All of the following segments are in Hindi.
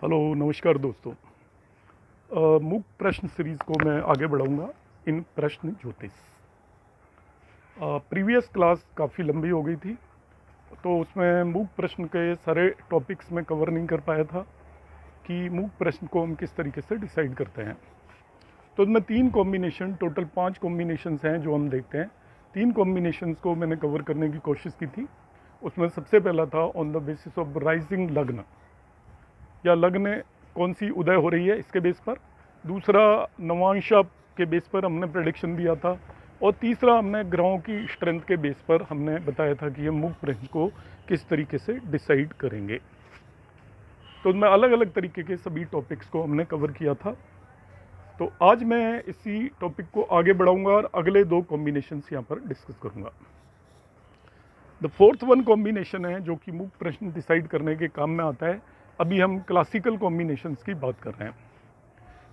हेलो नमस्कार दोस्तों। मूक प्रश्न सीरीज़ को मैं आगे बढ़ाऊंगा इन प्रश्न ज्योतिष। प्रीवियस क्लास काफ़ी लंबी हो गई थी, तो उसमें मूक प्रश्न के सारे टॉपिक्स में कवर नहीं कर पाया था कि मूक प्रश्न को हम किस तरीके से डिसाइड करते हैं। तो उसमें 3 कॉम्बिनेशन, टोटल 5 कॉम्बिनेशंस हैं जो हम देखते हैं। 3 कॉम्बिनेशंस को मैंने कवर करने की कोशिश की थी। उसमें सबसे पहला था on the basis of rising लग्न, या लग्न कौन सी उदय हो रही है इसके बेस पर। दूसरा नवांशा के बेस पर हमने प्रेडिक्शन दिया था। और तीसरा हमने ग्रहों की स्ट्रेंथ के बेस पर हमने बताया था कि हम मूक प्रश्न को किस तरीके से डिसाइड करेंगे। तो उसमें अलग अलग तरीके के सभी टॉपिक्स को हमने कवर किया था। तो आज मैं इसी टॉपिक को आगे बढ़ाऊंगा और अगले 2 कॉम्बिनेशंस यहाँ पर डिस्कस करूंगा। द फोर्थ वन कॉम्बिनेशन है जो कि मूक प्रश्न डिसाइड करने के काम में आता है। अभी हम क्लासिकल कॉम्बिनेशंस की बात कर रहे हैं।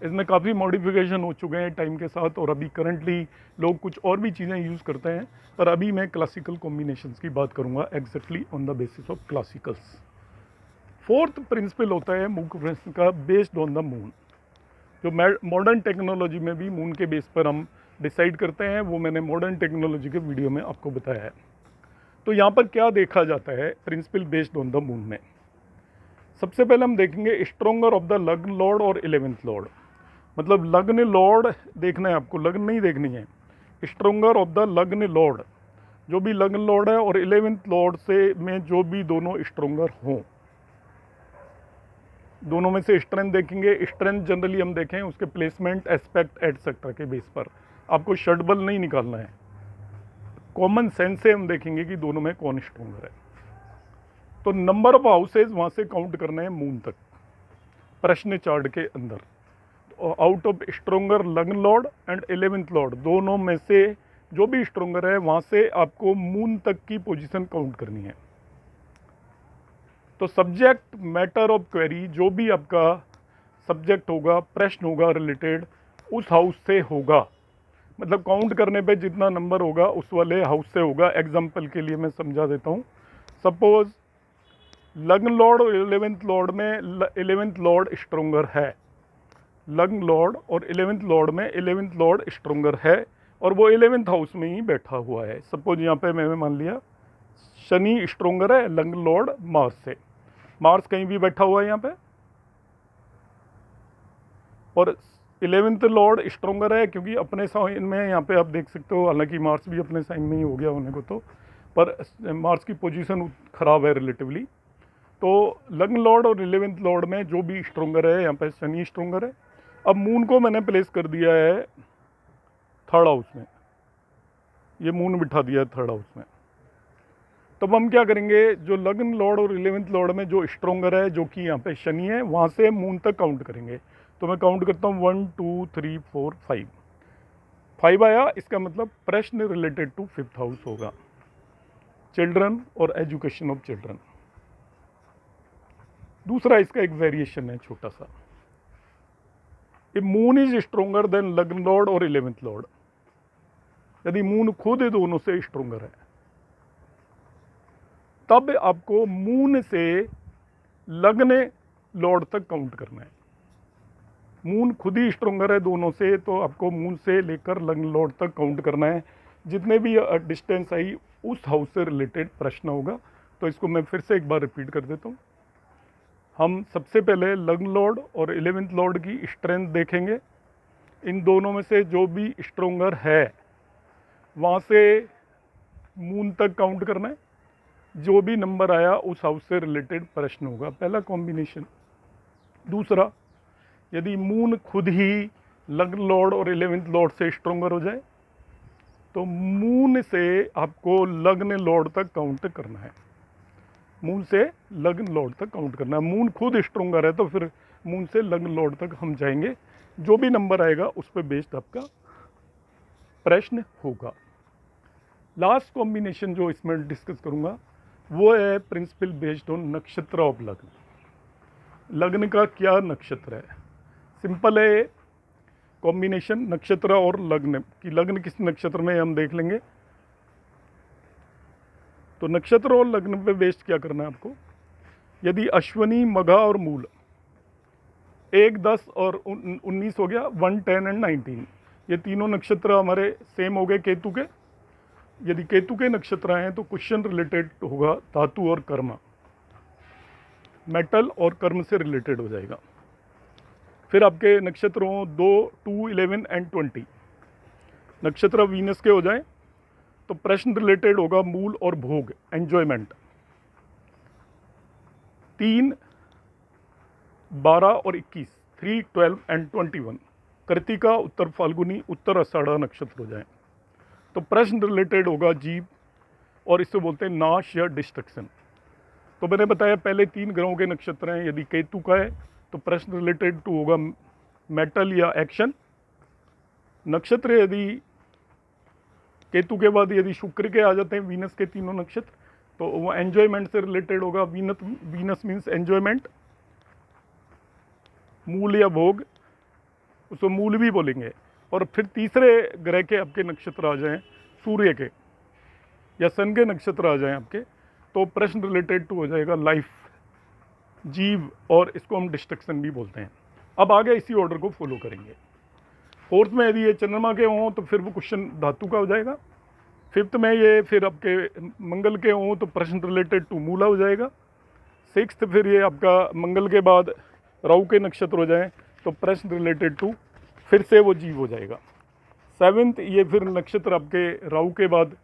इसमें काफ़ी मॉडिफिकेशन हो चुके हैं टाइम के साथ, और अभी करंटली लोग कुछ और भी चीज़ें यूज़ करते हैं, पर अभी मैं क्लासिकल कॉम्बिनेशंस की बात करूंगा exactly on the basis of classicals. Fourth principle होता है मूक प्रश्न का बेस्ड ऑन द मून। जो मॉडर्न टेक्नोलॉजी में भी मून के बेस पर हम डिसाइड करते हैं, वो मैंने मॉडर्न टेक्नोलॉजी के वीडियो में आपको बताया है। तो यहाँ पर क्या देखा जाता है principle based on the moon में। सबसे पहले हम देखेंगे स्ट्रोंगर ऑफ द लग्न लॉर्ड और 11th लॉर्ड। मतलब लग्न लॉर्ड देखना है आपको, लग्न नहीं देखनी है। स्ट्रोंगर ऑफ द लग्न लॉर्ड, जो भी लग्न लॉर्ड है और 11th लॉर्ड से में जो भी दोनों स्ट्रोंगर हों, दोनों में से स्ट्रेंथ देखेंगे। स्ट्रेंथ जनरली हम देखें उसके प्लेसमेंट, एस्पेक्ट, एटसेट्रा के बेस पर। आपको षडबल नहीं निकालना है, कॉमन सेंस से हम देखेंगे कि दोनों में कौन स्ट्रोंगर है। तो नंबर ऑफ हाउसेज वहां से काउंट करना है मून तक प्रश्न चार्ट के अंदर। आउट ऑफ स्ट्रोंगर लग्न लॉर्ड एंड 11th लॉर्ड, दोनों में से जो भी स्ट्रोंगर है वहां से आपको मून तक की पोजीशन काउंट करनी है। तो सब्जेक्ट मैटर ऑफ क्वेरी, जो भी आपका सब्जेक्ट होगा, प्रश्न होगा रिलेटेड, उस हाउस से होगा। मतलब काउंट करने पे जितना नंबर होगा उस वाले हाउस से होगा। एग्जाम्पल के लिए मैं समझा देता हूँ। सपोज लग्न लॉर्ड और 11th लॉर्ड में 11th लॉर्ड स्ट्रोंगर है, लग्न लॉर्ड और 11th लॉर्ड में 11th लॉर्ड स्ट्रोंगर है, और वो 11th हाउस में ही बैठा हुआ है। सपोज यहाँ पे मैंने मान लिया शनि स्ट्रोंगर है लग्न लॉर्ड मार्स से। मार्स कहीं भी बैठा हुआ है यहाँ पे, और 11th लॉर्ड स्ट्रोंगर है क्योंकि अपने साइन में यहाँ पे आप देख सकते हो। हालांकि मार्स भी अपने साइन में ही हो गया होने को, तो पर मार्स की पोजीशन खराब है रिलेटिवली। तो लग्न लॉर्ड और 11th लॉर्ड में जो भी स्ट्रोंगर है, यहाँ पे शनि स्ट्रोंगर है। अब मून को मैंने प्लेस कर दिया है 3rd हाउस में, ये मून बिठा दिया है 3rd हाउस में। तब हम क्या करेंगे, जो लग्न लॉर्ड और 11th लॉर्ड में जो स्ट्रोंगर है, जो कि यहाँ पे शनि है, वहाँ से मून तक काउंट करेंगे। तो मैं काउंट करता हूँ 1 2 3 4 5। 5 आया, इसका मतलब प्रश्न रिलेटेड टू 5th हाउस होगा, चिल्ड्रन और एजुकेशन ऑफ चिल्ड्रन। दूसरा इसका एक वेरिएशन है छोटा सा, मून इज स्ट्रोंगर देन लग्न लॉर्ड और 11th लॉर्ड। यदि मून खुद दोनों से स्ट्रोंगर है, तब आपको मून से लग्न लॉर्ड तक काउंट करना है। मून खुद ही स्ट्रोंगर है दोनों से, तो आपको मून से लेकर लग्न लॉर्ड तक काउंट करना है। जितने भी डिस्टेंस आई उस हाउस से रिलेटेड प्रश्न होगा। तो इसको मैं फिर से एक बार रिपीट कर देता हूँ। हम सबसे पहले लग्न लॉर्ड और 11th लॉर्ड की स्ट्रेंथ देखेंगे। इन दोनों में से जो भी स्ट्रोंगर है वहाँ से मून तक काउंट करना है। जो भी नंबर आया उस हाउस से रिलेटेड प्रश्न होगा, पहला कॉम्बिनेशन। दूसरा, यदि मून खुद ही लग्न लॉर्ड और 11th लॉर्ड से स्ट्रोंगर हो जाए, तो मून से आपको लग्न लॉर्ड तक काउंट करना है। मून से लग्न लॉर्ड तक काउंट करना है। मून खुद स्ट्रोंगर है तो फिर मून से लग्न लॉर्ड तक हम जाएंगे। जो भी नंबर आएगा उस पर बेस्ड आपका प्रश्न होगा। लास्ट कॉम्बिनेशन जो इसमें डिस्कस करूंगा वो है प्रिंसिपल बेस्ड ऑन नक्षत्र ऑफ लग्न। लग्न का क्या नक्षत्र है, सिंपल है कॉम्बिनेशन नक्षत्र और लग्न की। लग्न किस नक्षत्र में हम देख लेंगे। तो नक्षत्र और लग्न पे बेस्ड क्या करना है आपको। यदि अश्वनी, मघा और मूल 1, 10 और 19 हो गया, 1, 10 एंड 19। ये तीनों नक्षत्र हमारे सेम हो गए केतु के। यदि केतु के नक्षत्र हैं तो क्वेश्चन रिलेटेड होगा धातु और कर्म, मेटल और कर्म से रिलेटेड हो जाएगा। फिर आपके नक्षत्रों 2, 2, 11 एंड 20 नक्षत्र वीनस के हो जाएं तो प्रश्न रिलेटेड होगा मूल और भोग, एंजॉयमेंट। 3, 12 और 21, 3, 12 एंड 21 कृतिका, उत्तर फाल्गुनी, उत्तर आषाढ़ा नक्षत्र हो जाएं तो प्रश्न रिलेटेड होगा जीव, और इससे बोलते हैं नाश या डिस्ट्रक्शन। तो मैंने बताया पहले 3 ग्रहों के नक्षत्र हैं। यदि केतु का है तो प्रश्न रिलेटेड टू होगा मेटल या एक्शन। नक्षत्र यदि केतु के बाद यदि शुक्र के आ जाते हैं वीनस के तीनों नक्षत्र तो वो एंजॉयमेंट से रिलेटेड होगा। वीनस मीन्स एंजॉयमेंट, मूल या भोग, उसको मूल भी बोलेंगे। और फिर तीसरे ग्रह के आपके नक्षत्र आ जाएं, सूर्य के या सन के नक्षत्र आ जाएं आपके, तो प्रश्न रिलेटेड टू हो जाएगा लाइफ, जीव, और इसको हम डिस्ट्रक्शन भी बोलते हैं। अब आगे इसी ऑर्डर को फॉलो करेंगे। 4th में यदि ये चंद्रमा के हों तो फिर वो क्वेश्चन धातु का हो जाएगा। 5th में ये फिर आपके मंगल के हों तो प्रश्न रिलेटेड टू मूला हो जाएगा। 6th फिर ये आपका मंगल के बाद राहु के नक्षत्र हो जाएं तो प्रश्न रिलेटेड टू फिर से वो जीव हो जाएगा। 7th ये फिर नक्षत्र आपके राहु के बाद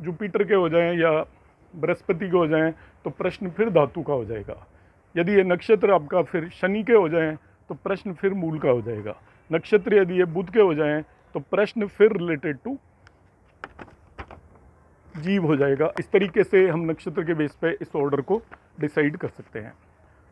जुपिटर के हो जाएं या बृहस्पति के हो जाएं तो प्रश्न फिर धातु का हो जाएगा। यदि ये नक्षत्र आपका फिर शनि के हो जाएं तो प्रश्न फिर मूल का हो जाएगा। नक्षत्र यदि ये बुध के हो जाएं तो प्रश्न फिर रिलेटेड टू जीव हो जाएगा। इस तरीके से हम नक्षत्र के बेस पे इस ऑर्डर को डिसाइड कर सकते हैं।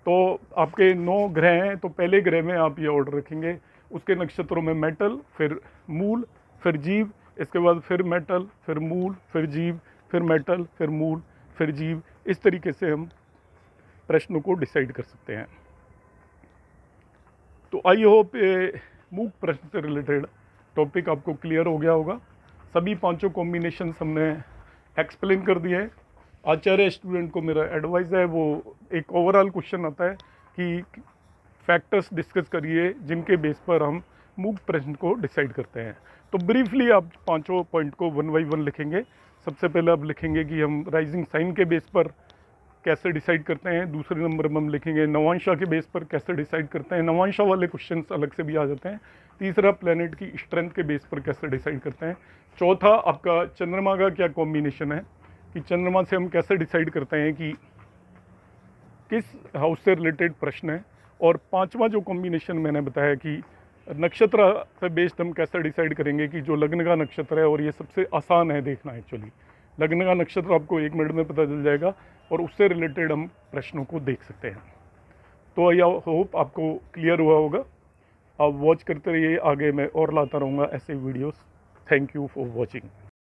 तो आपके 9 ग्रह हैं तो पहले ग्रह में आप ये ऑर्डर रखेंगे, उसके नक्षत्रों में मेटल, फिर मूल, फिर जीव, इसके बाद फिर मेटल, फिर मूल, फिर जीव, फिर मेटल, फिर मूल, फिर जीव। इस तरीके से हम प्रश्नों को डिसाइड कर सकते हैं। तो आई होप मूक प्रश्न से रिलेटेड टॉपिक आपको क्लियर हो गया होगा। सभी 5 कॉम्बिनेशन हमने एक्सप्लेन कर दिए हैं। आचार्य स्टूडेंट को मेरा एडवाइस है वो एक ओवरऑल क्वेश्चन आता है कि फैक्टर्स डिस्कस करिए जिनके बेस पर हम मूक प्रश्न को डिसाइड करते हैं। तो ब्रीफली आप 5 पॉइंट को 1 बाई 1 लिखेंगे। सबसे पहले आप लिखेंगे कि हम राइजिंग साइन के बेस पर कैसे डिसाइड करते हैं। दूसरे नंबर में हम लिखेंगे नवांशा के बेस पर कैसे डिसाइड करते हैं। नवांशा वाले क्वेश्चन अलग से भी आ जाते हैं। तीसरा प्लेनेट की स्ट्रेंथ के बेस पर कैसे डिसाइड करते हैं। चौथा आपका चंद्रमा का क्या कॉम्बिनेशन है कि चंद्रमा से हम कैसे डिसाइड करते हैं कि किस हाउस से रिलेटेड प्रश्न है। और 5वां जो कॉम्बिनेशन मैंने बताया कि नक्षत्र पे बेस्ड हम कैसे डिसाइड करेंगे कि जो लग्न का नक्षत्र है, और ये सबसे आसान है देखना। एक्चुअली लग्न का नक्षत्र आपको 1 मिनट में पता चल जाएगा और उससे रिलेटेड हम प्रश्नों को देख सकते हैं। तो आई होप आपको क्लियर हुआ होगा। आप वॉच करते रहिए, आगे मैं और लाता रहूँगा ऐसे videos. Thank you for watching.